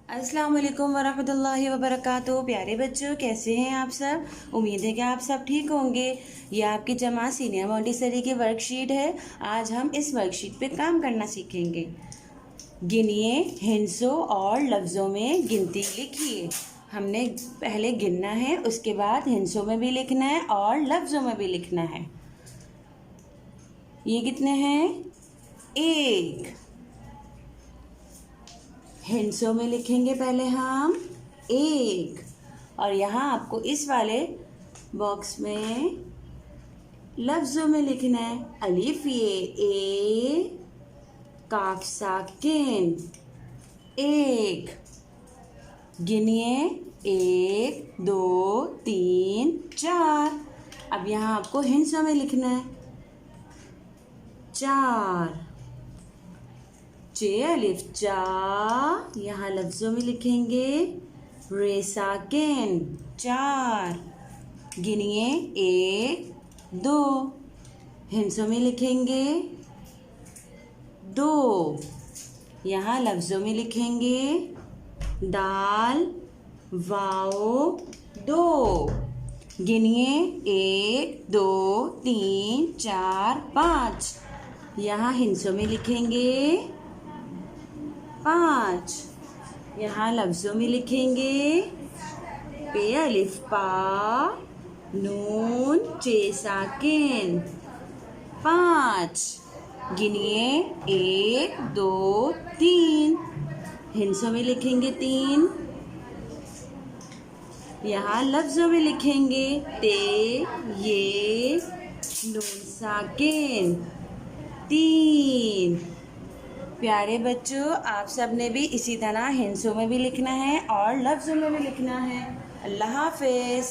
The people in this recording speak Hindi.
अस्सलाम वालेकुम वरहमतुल्लाहि वबरकातुहू। प्यारे बच्चों, कैसे हैं आप सब? उम्मीद है कि आप सब ठीक होंगे। ये आपकी जमात सीनियर मॉन्टेसरी की वर्कशीट है। आज हम इस वर्कशीट पे काम करना सीखेंगे। गिनिए, हिंसों और लफ्ज़ों में गिनती लिखिए। हमने पहले गिनना है, उसके बाद हिंसों में भी लिखना है और लफ्ज़ों में भी लिखना है। ये कितने हैं? 1। हिंसों में लिखेंगे पहले हम 1, और यहाँ आपको इस वाले बॉक्स में लफ्ज़ों में लिखना है। अलिफ ये ए, काफ साकिन 1। गिनिए 1 2 3 4। अब यहाँ आपको हिंसों में लिखना है 4। चे अलिफ चा, यहाँ लफ्ज़ों में लिखेंगे रे साकिन 4। गिनिए 1 2। हिंसों में लिखेंगे 2। यहाँ लफ्ज़ों में लिखेंगे दाल वाओ 2। गिनिए 1 2 3 4 5। यहाँ हिंसों में लिखेंगे 5। यहाँ लफ्ज़ों में लिखेंगे पे अलिफ पा, नून चे साकिन 5। गिनिए 1 2 3। हिंसों में लिखेंगे 3। यहाँ लफ्ज़ों में लिखेंगे ते ये नून साकिन 3। प्यारे बच्चों, आप सब ने भी इसी तरह हिंसों में भी लिखना है और लफ्ज़ों में भी लिखना है। अल्लाह हाफ़िज़।